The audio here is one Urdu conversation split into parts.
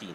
3।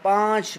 5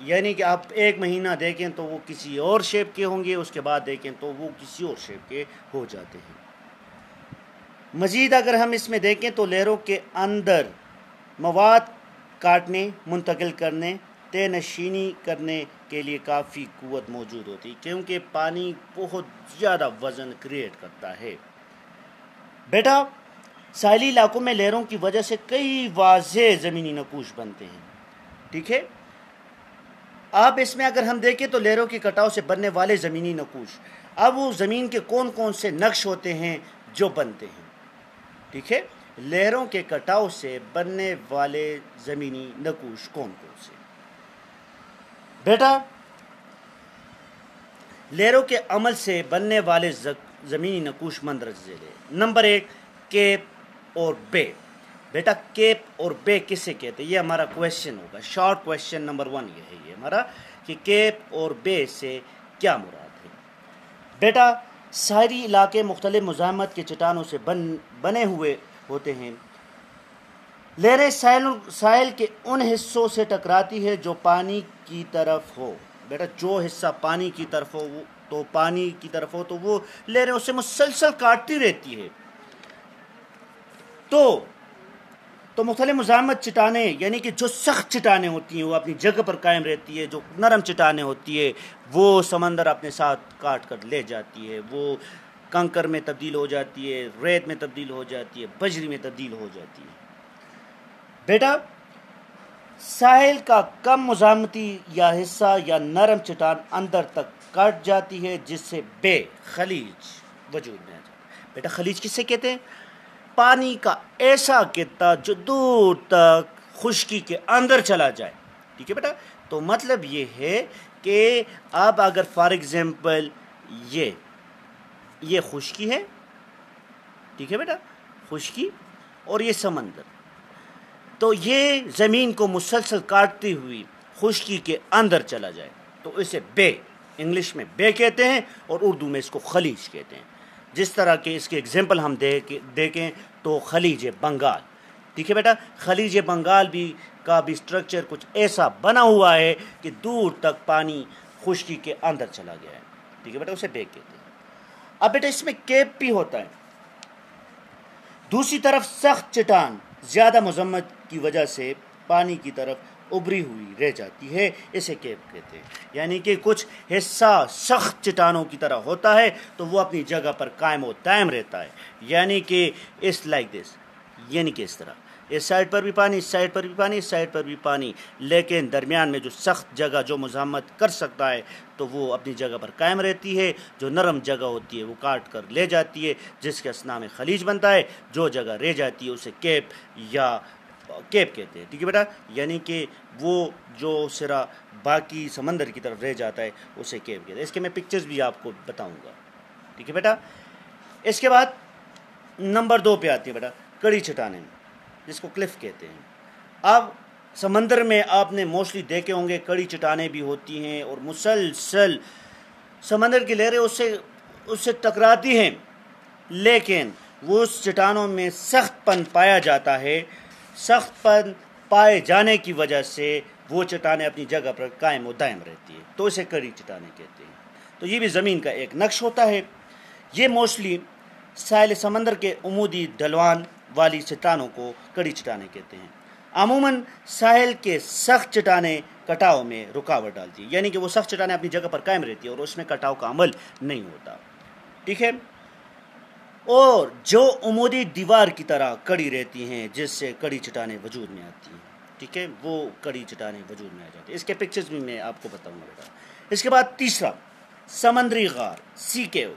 یعنی کہ آپ ایک مہینہ دیکھیں تو وہ کسی اور شیپ کے ہوں گے، اس کے بعد دیکھیں تو وہ کسی اور شیپ کے ہو جاتے ہیں۔ مزید اگر ہم اس میں دیکھیں تو لہروں کے اندر مواد کاٹنے، منتقل کرنے، طے نشینی کرنے کے لیے کافی قوت موجود ہوتی ہے، کیونکہ پانی بہت زیادہ وزن کریٹ کرتا ہے۔ بیٹا ساحلی علاقوں میں لہروں کی وجہ سے کئی واضح زمینی نقوش بنتے ہیں، ٹھیک ہے۔ اب اس میں اگر ہم دیکھیں تو لہروں کے کٹاؤ سے بننے والے زمینی نقوش، اب وہ زمین کے کون کون سے نقش ہوتے ہیں جو بنتے ہیں، ٹھیک ہے۔ لہروں کے کٹاؤ سے بننے والے زمینی نقوش کون کون سے؟ بیٹا لہروں کے عمل سے بننے والے زمینی نقوش مندرجہ ذیل ہے۔ نمبر 1 کیپ اور بے۔ بیٹا کیپ اور بے کسے کہتے ہیں؟ یہ ہمارا کویشچن ہوگا، شارٹ کویشچن نمبر 1 یہ ہے یہ ہمارا، کہ کیپ اور بے سے کیا مراد ہے۔ بیٹا ساحلی علاقے مختلف مزاحمت کے چٹانوں سے بنے ہوئے ہوتے ہیں۔ لہریں ساحل کے ان حصوں سے ٹکراتی ہے جو پانی کی طرف ہو۔ بیٹا جو حصہ پانی کی طرف ہو تو وہ لہریں اسے مسلسل کاٹتی رہتی ہے۔ تو مختلف مزاحمت چٹانیں، یعنی کہ جو سخت چٹانیں ہوتی ہیں وہ اپنی جگہ پر قائم رہتی ہے، جو نرم چٹانیں ہوتی ہے وہ سمندر اپنے ساتھ کاٹ کر لے جاتی ہے، وہ کنکر میں تبدیل ہو جاتی ہے، ریت میں تبدیل ہو جاتی ہے، بجری میں تبدیل ہو جاتی ہے۔ بیٹا ساحل کا کم مزاحمتی یا حصہ یا نرم چٹان اندر تک کٹ جاتی ہے، جس سے بے خلیج وجود میں آ جاتا ہے۔ بیٹا خلیج کسے کہتے ہیں؟ پانی کا ایسا قطع جو دور تک خشکی کے اندر چلا جائے، ٹھیک ہے بیٹا۔ تو مطلب یہ ہے کہ اب اگر فار ایگزامپل یہ خشکی ہے، ٹھیک ہے بیٹا، خشکی اور یہ سمندر، تو یہ زمین کو مسلسل کاٹتی ہوئی خشکی کے اندر چلا جائے تو اسے بے، انگلش میں بے کہتے ہیں اور اردو میں اس کو خلیج کہتے ہیں۔ جس طرح کہ اس کے ایگزامپل ہم دیکھیں تو خلیج بنگال، ٹھیک ہے بیٹا، خلیج بنگال کا بھی سٹرکچر کچھ ایسا بنا ہوا ہے کہ دور تک پانی خشکی کے اندر چلا گیا ہے، ٹھیک ہے بیٹا، اسے بے کہتے ہیں۔ اب بیٹا اس میں کیپ بھی ہوتا ہے، دوسری طرف سخت چٹان زیادہ مزاحمت کی وجہ سے پانی کی طرف ابری ہوئی رہ جاتی ہے، اسے کیپ کہتے ہیں۔ یعنی کہ کچھ حصہ سخت چٹانوں کی طرح ہوتا ہے تو وہ اپنی جگہ پر قائم و دائم رہتا ہے، یعنی کہ اس لائک دس، یعنی کہ اس طرح، اس سائڈ پر بھی پانی، اس سائڈ پر بھی پانی، اس سائڈ پر بھی پانی، لیکن درمیان میں جو سخت جگہ جو مزاحمت کر سکتا ہے تو وہ اپنی جگہ پر قائم رہتی ہے، جو نرم جگہ ہوتی ہے وہ کاٹ کر لے جاتی ہے، جس کے اسنا میں خلیج بنتا ہے، جو جگہ رہ جاتی ہے اسے کیپ یا کیپ کہتے ہیں، ٹھیک ہے بیٹا۔ یعنی کہ وہ جو سرا باقی سمندر کی طرف رہ جاتا ہے اسے کیپ کہتے ہیں۔ اس کے میں پکچرز بھی آپ کو بتاؤں گا، ٹھیک ہے بیٹا۔ اس کے بعد نمبر 2 پہ آتی ہے بیٹا کڑی چٹانیں، جس کو کلف کہتے ہیں۔ اب سمندر میں آپ نے موسٹلی دیکھے ہوں گے کڑی چٹانیں بھی ہوتی ہیں اور مسلسل سمندر کی لہریں اس سے ٹکراتی ہیں، لیکن وہ اس چٹانوں میں سخت پن پایا جاتا ہے، سخت پن پائے جانے کی وجہ سے وہ چٹانیں اپنی جگہ پر قائم و دائم رہتی ہے، تو اسے کڑی چٹانیں کہتے ہیں۔ تو یہ بھی زمین کا ایک نقش ہوتا ہے۔ یہ موسٹلی ساحل سمندر کے عمودی ڈھلوان والی چٹانوں کو کڑی چٹانیں کہتے ہیں۔ عموماً ساحل کے سخت چٹانیں کٹاؤ میں رکاوٹ ڈالتی ہے، یعنی کہ وہ سخت چٹانیں اپنی جگہ پر قائم رہتی ہیں اور اس میں کٹاؤ کا عمل نہیں ہوتا، ٹھیک ہے۔ اور جو عمودی دیوار کی طرح کڑی رہتی ہیں، جس سے کڑی چٹانیں وجود میں آتی ہیں، ٹھیک ہے، وہ کڑی چٹانیں وجود میں آ جاتی ہیں۔ اس کے پکچرز بھی میں آپ کو بتاؤں گا بیٹا۔ اس کے بعد تیسرا سمندری غار، سی کیو۔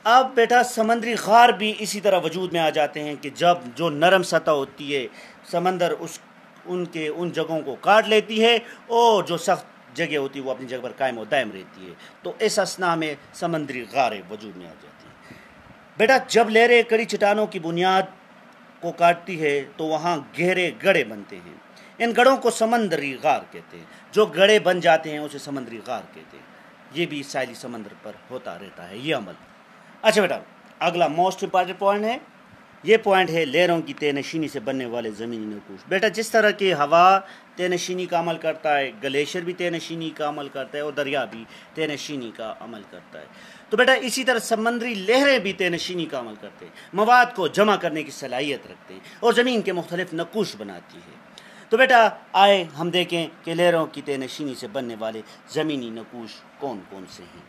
اب بیٹا سمندری غار بھی اسی طرح وجود میں آ جاتے ہیں کہ جب جو نرم سطح ہوتی ہے سمندر ان جگہوں کو کاٹ لیتی ہے اور جو سخت جگہ ہوتی ہے وہ اپنی جگہ پر قائم و دائم رہتی ہے، تو اس اسنا میں سمندری غاریں وجود میں آ جاتی ہیں۔ بیٹا جب لہریں کڑی چٹانوں کی بنیاد کو کاٹتی ہے تو وہاں گہرے گڑھے بنتے ہیں، ان گڑھوں کو سمندری غار کہتے ہیں۔ جو گڑھے بن جاتے ہیں اسے سمندری غار کہتے ہیں۔ یہ بھی ساحلی سمندر پر ہوتا رہتا ہے یہ عمل۔ اچھا بیٹا اگلا موسٹ امپارٹنٹ پوائنٹ ہے یہ پوائنٹ ہے لہروں کی تہ نشینی سے بننے والے زمینی نقوش۔ بیٹا جس طرح کہ ہوا تہ نشینی کا عمل کرتا ہے، گلیشیئر بھی تہ نشینی کا عمل کرتا ہے اور دریا بھی تہ نشینی کا عمل کرتا ہے، تو بیٹا اسی طرح سمندری لہریں بھی تہ نشینی کا عمل کرتے ہیں، مواد کو جمع کرنے کی صلاحیت رکھتے ہیں اور زمین کے مختلف نقوش بناتی ہے۔ تو بیٹا آئے ہم دیکھیں کہ لہروں کی تہ نشینی سے بننے والے زمینی نقوش کون کون سے ہیں۔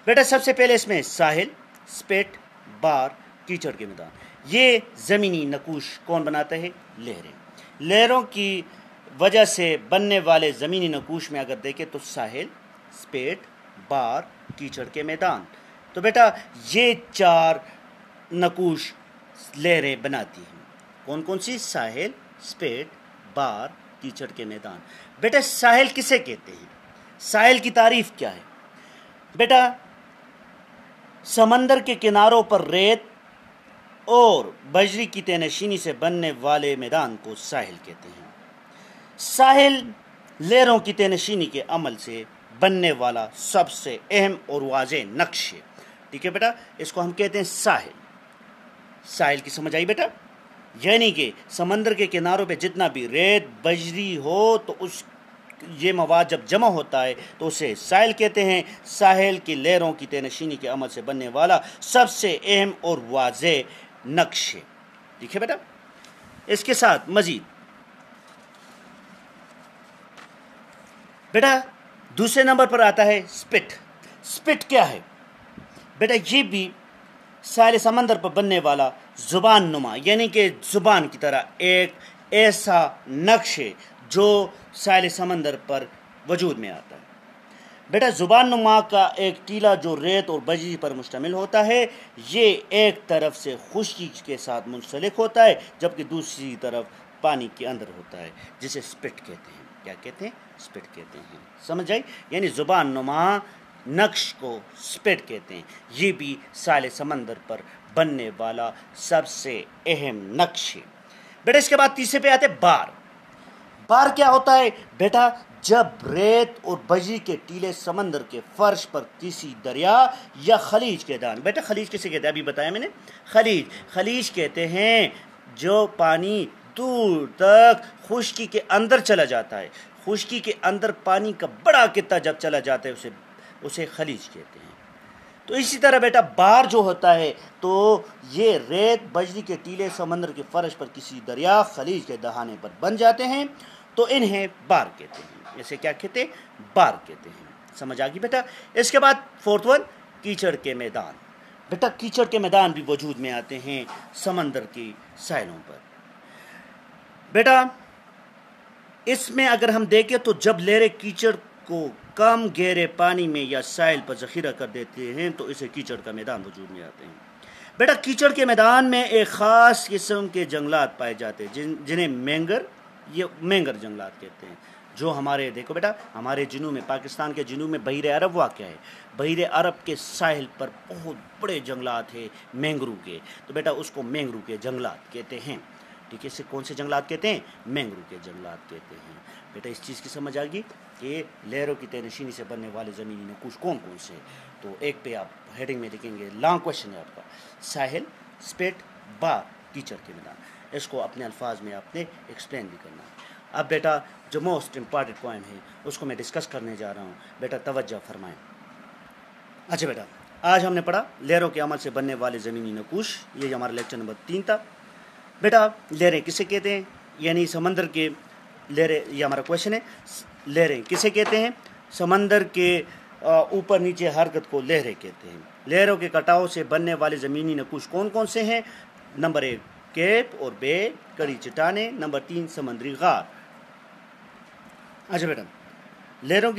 بیٹا سب سے پہلے اس میں ساحل، سپیٹ، بار، کیچڑ کے میدان، یہ زمینی نقوش کون بناتا ہے؟ لہریں۔ لہروں کی وجہ سے بننے والے زمینی نقوش میں اگر دیکھیں تو ساحل، سپیٹ، بار، کیچڑ کے میدان، تو بیٹا یہ 4 نقوش لہریں بناتی ہیں۔ کون کون سی؟ ساحل، سپیٹ، بار، کیچڑ کے میدان۔ بیٹا ساحل کسے کہتے ہیں؟ ساحل کی تعریف کیا ہے؟ بیٹا سمندر کے کناروں پر ریت اور بجری کی تہ نشینی سے بننے والے میدان کو ساحل کہتے ہیں۔ ساحل لہروں کی تہ نشینی کے عمل سے بننے والا سب سے اہم اور واضح نقش ہے، ٹھیک ہے بیٹا، اس کو ہم کہتے ہیں ساحل۔ ساحل کی سمجھ آئی بیٹا؟ یعنی کہ سمندر کے کناروں پہ جتنا بھی ریت بجری ہو تو یہ مواد جب جمع ہوتا ہے تو اسے ساحل کہتے ہیں۔ ساحل کی لہروں کی تہ نشینی کے عمل سے بننے والا سب سے اہم اور واضح نقش ہے، ٹھیک ہے بیٹا۔ اس کے ساتھ مزید بیٹا دوسرے نمبر پر آتا ہے سپٹ۔ سپٹ کیا ہے؟ بیٹا یہ بھی ساحل سمندر پر بننے والا زبان نما، یعنی کہ زبان کی طرح ایک ایسا نقش ہے جو ساحل سمندر پر وجود میں آتا ہے۔ بیٹا زبان نما کا ایک ٹیلا جو ریت اور بجری پر مشتمل ہوتا ہے، یہ ایک طرف سے خشکی کے ساتھ منسلک ہوتا ہے جبکہ دوسری طرف پانی کے اندر ہوتا ہے، جسے سپٹ کہتے ہیں۔ کیا کہتے ہیں؟ سپٹ کہتے ہیں۔ سمجھ آئی؟ یعنی زبان نما نقش کو سپٹ کہتے ہیں۔ یہ بھی ساحل سمندر پر بننے والا سب سے اہم نقش ہے۔ بیٹا اس کے بعد تیسرے پہ آتے بار۔ بار کیا ہوتا ہے؟ بیٹا جب ریت اور بجری کے ٹیلے سمندر کے فرش پر کسی دریا یا خلیج کے دان، بیٹا خلیج کسے کہتے ہیں؟ ابھی بتایا میں نے، خلیج کہتے ہیں جو پانی دور تک خشکی کے اندر چلا جاتا ہے۔ خشکی کے اندر پانی کا بڑا قطعہ جب چلا جاتا ہے اسے خلیج کہتے ہیں۔ تو اسی طرح بیٹا بار جو ہوتا ہے تو یہ ریت بجری کے ٹیلے سمندر کے فرش پر کسی دریا خلیج کے دہانے پر بن جاتے ہیں تو انہیں بار کہتے ہیں۔ اسے کیا کہتے ہیں؟ بار کہتے ہیں۔ سمجھ آگی بیٹا؟ اس کے بعد فورتھ ون کیچڑ کے میدان۔ بیٹا کیچڑ کے میدان بھی وجود میں آتے ہیں سمندر کی ساحلوں پر۔ بیٹا اس میں اگر ہم دیکھیں تو جب لہریں کیچڑ کو کم گہرے پانی میں یا ساحل پر ذخیرہ کر دیتے ہیں تو اسے کیچڑ کا میدان وجود میں آتے ہیں۔ بیٹا کیچڑ کے میدان میں ایک خاص قسم کے جنگلات پائے جاتے ہیں جنہیں مینگر جنگلات کہتے ہیں، جو ہمارے دیکھو بیٹا ہمارے جنوب میں، پاکستان کے جنوب میں بحیر عرب واقع ہے۔ بحیر عرب کے ساحل پر بہت بڑے جنگلات ہیں مینگرو کے، تو بیٹا اس کو مینگرو کے جنگلات کہتے ہیں، ٹھیک ہے۔ اسے کون سے جنگلات کہتے ہیں؟ مینگرو کے جنگلات کہتے ہیں۔ بیٹا اس چیز کی سمجھ آ گئی کہ لہروں کی تہ نشینی سے بننے والے زمینی نقوش کون کون سے ہیں؟ تو ایک پہ آپ ہیڈنگ میں لکھیں گے، لانگ کوشچن ہے آپ کا، ساحل، سپٹ، بار، کیچڑ کے میدان۔ اس کو اپنے الفاظ میں آپ نے ایکسپلین بھی کرنا ہے۔ اب بیٹا جو موسٹ امپارٹنٹ پوائنٹ ہے اس کو میں ڈسکس کرنے جا رہا ہوں، بیٹا توجہ فرمائیں۔ اچھا بیٹا آج ہم نے پڑھا لہروں کے عمل سے بننے والے زمینی نقوش، یہ ہمارا لیکچر نمبر 3 تھا۔ بیٹا لہریں کسے کہتے ہیں؟ یعنی سمندر کے لہریں، یہ ہمارا کویشچن ہے، لہریں کسے کہتے ہیں؟ سمندر کے اوپر نیچے حرکت کو لہریں کہتے ہیں۔ لہروں کے کٹاؤ سے بننے والے زمینی نقوش کون کون سے ہیں؟ نمبر 1 کیپ اور بے، کڑی چٹانیں، نمبر 3 سمندری غار۔ اچھا بیٹا لہروں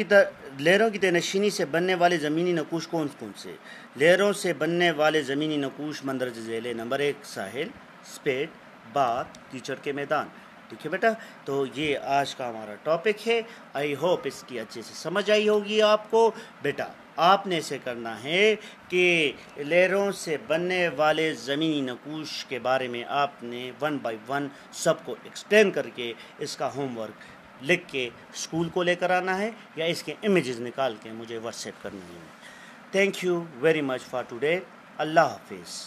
کی تہ نشینی سے بننے والے زمینی نقوش کون کون سے؟ لہروں سے بننے والے زمینی نقوش مندرجہ ذیل ہے۔ نمبر 1 ساحل، سپیٹ، بار، کیچڑ کے میدان، ٹھیک ہے بیٹا۔ تو یہ آج کا ہمارا ٹاپک ہے، آئی ہوپ اس کی اچھے سے سمجھ آئی ہوگی آپ کو۔ بیٹا آپ نے اسے کرنا ہے کہ لہروں سے بننے والے زمینی نقوش کے بارے میں آپ نے 1 بائی 1 سب کو ایکسپلین کر کے اس کا ہوم ورک لکھ کے اسکول کو لے کر آنا ہے یا اس کے امیجز نکال کے مجھے واٹس ایپ کرنی ہے۔ Thank you very much for today. اللہ حافظ۔